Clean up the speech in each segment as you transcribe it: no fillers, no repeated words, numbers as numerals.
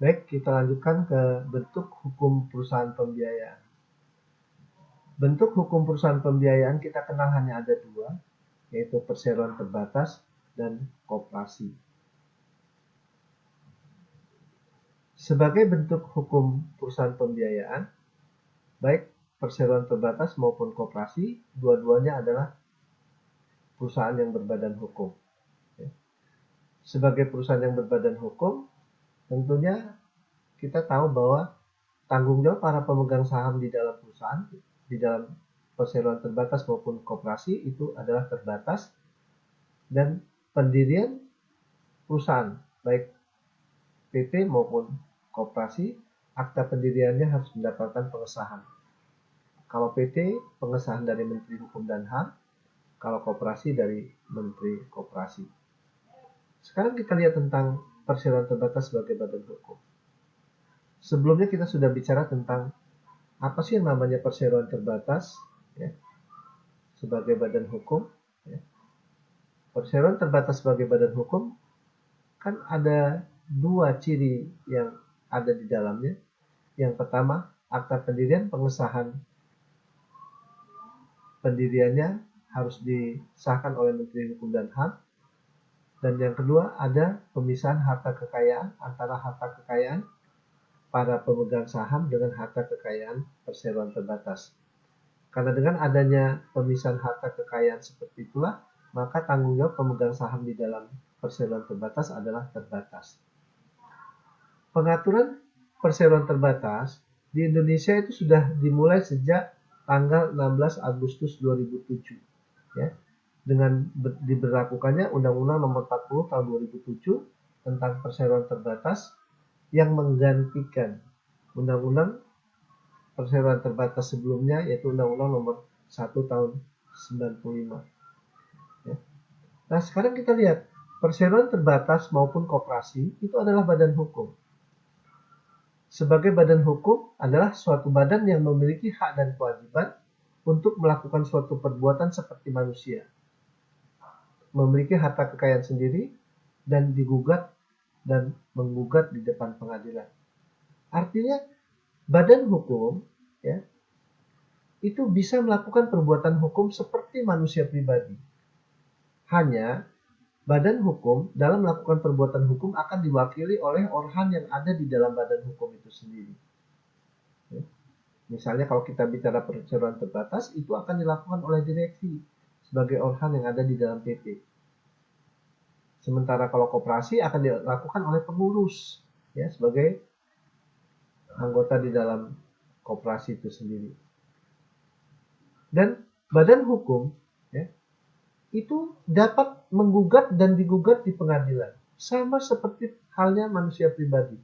Baik, kita lanjutkan ke bentuk hukum perusahaan pembiayaan. Bentuk hukum perusahaan pembiayaan kita kenal hanya ada dua, yaitu perseroan terbatas dan koperasi. Sebagai bentuk hukum perusahaan pembiayaan, baik perseroan terbatas maupun koperasi, dua-duanya adalah perusahaan yang berbadan hukum. Sebagai perusahaan yang berbadan hukum, tentunya kita tahu bahwa tanggung jawab para pemegang saham di dalam perusahaan, di dalam perseroan terbatas maupun koperasi itu adalah terbatas, dan pendirian perusahaan, baik PT maupun koperasi, akta pendiriannya harus mendapatkan pengesahan. Kalau PT, pengesahan dari Menteri Hukum dan HAM, kalau koperasi dari Menteri Koperasi. Sekarang kita lihat tentang perseroan terbatas sebagai badan hukum. Sebelumnya kita sudah bicara tentang apa sih yang namanya perseroan terbatas ya, sebagai badan hukum. Ya. Perseroan terbatas sebagai badan hukum kan ada dua ciri yang ada di dalamnya. Yang pertama, akta pendirian, pengesahan pendiriannya harus disahkan oleh Menteri Hukum dan HAM. Dan yang kedua, ada pemisahan harta kekayaan antara harta kekayaan para pemegang saham dengan harta kekayaan perseroan terbatas. Karena dengan adanya pemisahan harta kekayaan seperti itulah, maka tanggung jawab pemegang saham di dalam perseroan terbatas adalah terbatas. Pengaturan perseroan terbatas di Indonesia itu sudah dimulai sejak tanggal 16 Agustus 2007. Ya, dengan diberlakukannya Undang-Undang Nomor 40 Tahun 2007 tentang perseroan terbatas yang menggantikan Undang-Undang perseroan terbatas sebelumnya, yaitu Undang-Undang Nomor 1 Tahun 95. Ya. Nah, sekarang kita lihat perseroan terbatas maupun koperasi itu adalah badan hukum. Sebagai badan hukum adalah suatu badan yang memiliki hak dan kewajiban untuk melakukan suatu perbuatan seperti manusia, memiliki harta kekayaan sendiri dan digugat dan menggugat di depan pengadilan. Artinya badan hukum ya itu bisa melakukan perbuatan hukum seperti manusia pribadi. Hanya badan hukum dalam melakukan perbuatan hukum akan diwakili oleh organ yang ada di dalam badan hukum itu sendiri. Ya. Misalnya kalau kita bicara perseroan terbatas, itu akan dilakukan oleh direksi sebagai organ yang ada di dalam PT. Sementara kalau koperasi akan dilakukan oleh pengurus ya sebagai anggota di dalam koperasi itu sendiri. Dan badan hukum ya, itu dapat menggugat dan digugat di pengadilan, sama seperti halnya manusia pribadi.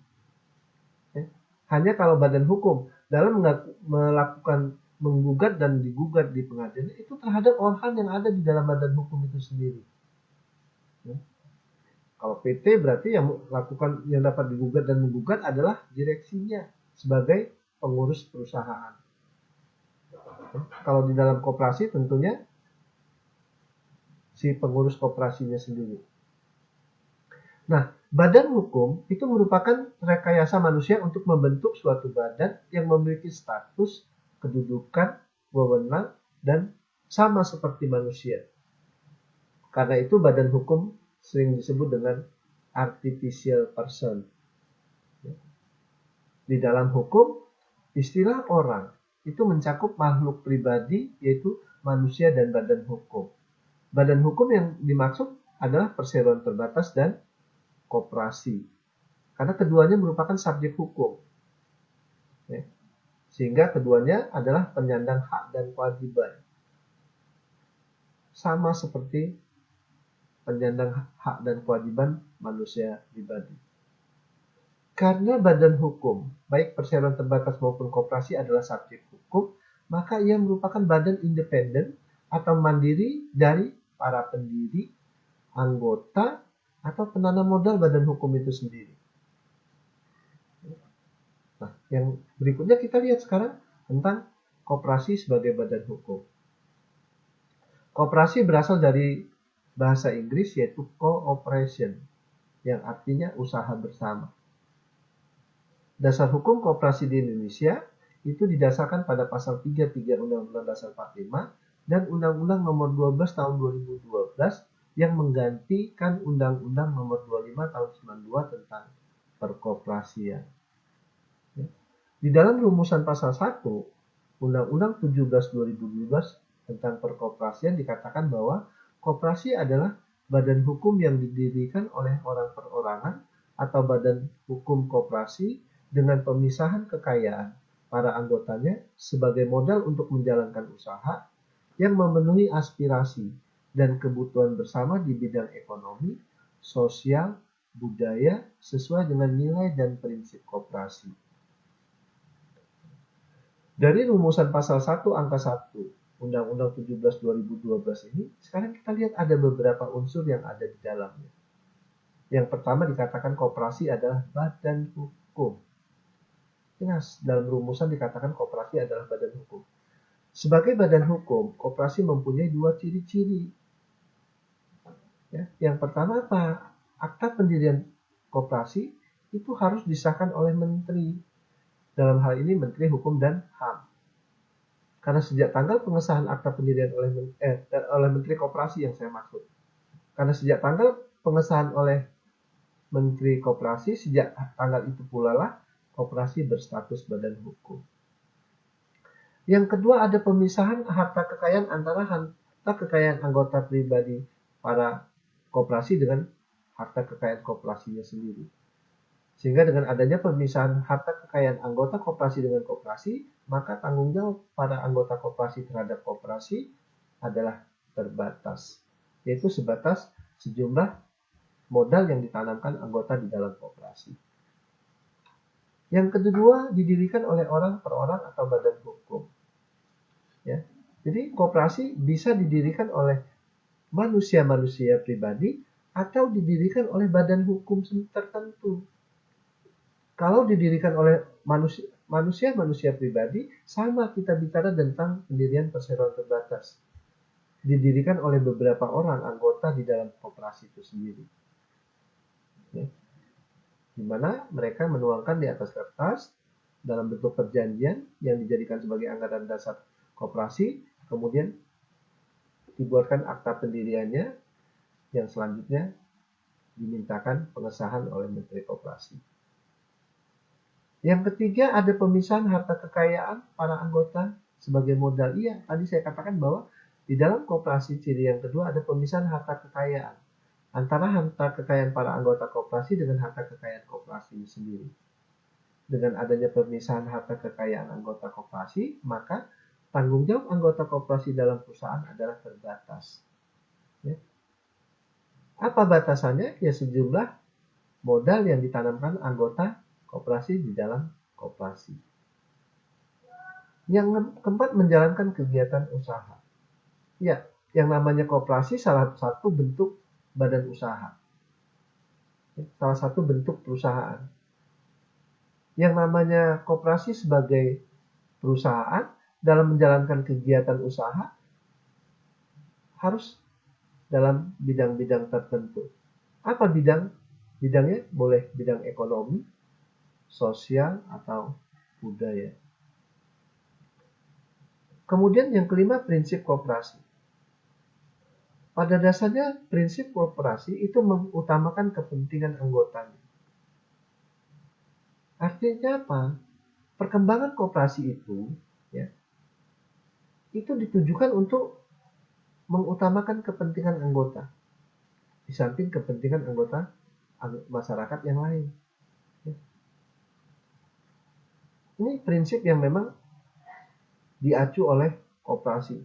Ya. Hanya kalau badan hukum dalam melakukan menggugat dan digugat di pengadilan itu terhadap organ yang ada di dalam badan hukum itu sendiri. Ya. Kalau PT berarti yang melakukan, yang dapat digugat dan menggugat adalah direksinya sebagai pengurus perusahaan. Kalau di dalam koperasi tentunya si pengurus koperasinya sendiri. Nah, badan hukum itu merupakan rekayasa manusia untuk membentuk suatu badan yang memiliki status, kedudukan, wewenang, dan sama seperti manusia. Karena itu badan hukum sering disebut dengan artificial person. Di dalam hukum, istilah orang itu mencakup makhluk pribadi, yaitu manusia dan badan hukum. Badan hukum yang dimaksud adalah perseroan terbatas dan koperasi. Karena keduanya merupakan subjek hukum. Ya. Sehingga keduanya adalah penyandang hak dan kewajiban. Sama seperti penyandang hak dan kewajiban manusia pribadi. Karena badan hukum, baik perseroan terbatas maupun koperasi adalah subjek hukum, maka ia merupakan badan independen atau mandiri dari para pendiri, anggota, atau penanam modal badan hukum itu sendiri. Nah, yang berikutnya kita lihat sekarang tentang koperasi sebagai badan hukum. Koperasi berasal dari bahasa Inggris yaitu cooperation, yang artinya usaha bersama. Dasar hukum koperasi di Indonesia itu didasarkan pada pasal 33 Undang-Undang Dasar 45 dan Undang-Undang Nomor 12 Tahun 2012 yang menggantikan Undang-Undang Nomor 25 Tahun 92 tentang perkoperasian. Di dalam rumusan pasal 1 Undang-Undang 17 2012 tentang perkoperasian dikatakan bahwa koperasi adalah badan hukum yang didirikan oleh orang perorangan atau badan hukum koperasi dengan pemisahan kekayaan para anggotanya sebagai modal untuk menjalankan usaha yang memenuhi aspirasi dan kebutuhan bersama di bidang ekonomi, sosial, budaya sesuai dengan nilai dan prinsip koperasi. Dari rumusan pasal 1 angka 1 Undang-Undang 17 2012 ini, sekarang kita lihat ada beberapa unsur yang ada di dalamnya. Yang pertama dikatakan koperasi adalah badan hukum. Jelas, dalam rumusan dikatakan koperasi adalah badan hukum. Sebagai badan hukum, koperasi mempunyai dua ciri-ciri. Ya, yang pertama apa? Akta pendirian koperasi itu harus disahkan oleh menteri. Dalam hal ini Menteri Hukum dan HAM. Karena sejak tanggal pengesahan akta pendirian oleh Menteri Koperasi yang saya maksud. Karena sejak tanggal pengesahan oleh Menteri Koperasi, sejak tanggal itu pula lah koperasi berstatus badan hukum. Yang kedua ada pemisahan harta kekayaan antara harta kekayaan anggota pribadi para koperasi dengan harta kekayaan koperasinya sendiri. Sehingga dengan adanya pemisahan harta kekayaan anggota koperasi dengan koperasi, maka tanggung jawab para anggota koperasi terhadap koperasi adalah terbatas, yaitu sebatas sejumlah modal yang ditanamkan anggota di dalam koperasi. Yang kedua, didirikan oleh orang per orang atau badan hukum. Ya. Jadi koperasi bisa didirikan oleh manusia-manusia pribadi atau didirikan oleh badan hukum tertentu. Kalau didirikan oleh manusia pribadi, sama kita bicara tentang pendirian perseroan terbatas. Didirikan oleh beberapa orang anggota di dalam koperasi itu sendiri. Ya. Di mana mereka menuangkan di atas kertas dalam bentuk perjanjian yang dijadikan sebagai anggaran dasar koperasi, kemudian dibuatkan akta pendiriannya yang selanjutnya dimintakan pengesahan oleh Menteri Koperasi. Yang ketiga ada pemisahan harta kekayaan para anggota sebagai modal. Iya, tadi saya katakan bahwa di dalam koperasi ciri yang kedua ada pemisahan harta kekayaan antara harta kekayaan para anggota koperasi dengan harta kekayaan koperasi sendiri. Dengan adanya pemisahan harta kekayaan anggota koperasi, maka tanggung jawab anggota koperasi dalam perusahaan adalah terbatas. Ya. Apa batasannya? Ya sejumlah modal yang ditanamkan anggota koperasi di dalam koperasi. Yang keempat, menjalankan kegiatan usaha. Ya, yang namanya koperasi salah satu bentuk badan usaha. Salah satu bentuk perusahaan. Yang namanya koperasi sebagai perusahaan dalam menjalankan kegiatan usaha harus dalam bidang-bidang tertentu. Apa bidang? Bidangnya boleh bidang ekonomi, sosial, atau budaya. Kemudian yang kelima, prinsip koperasi. Pada dasarnya prinsip koperasi itu mengutamakan kepentingan anggotanya. Artinya apa? Perkembangan koperasi itu itu ditujukan untuk mengutamakan kepentingan anggota di samping kepentingan anggota masyarakat yang lain. Ini prinsip yang memang diacu oleh koperasi.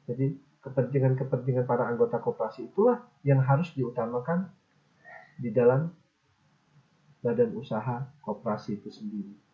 Jadi kepentingan-kepentingan para anggota koperasi itulah yang harus diutamakan di dalam badan usaha koperasi itu sendiri.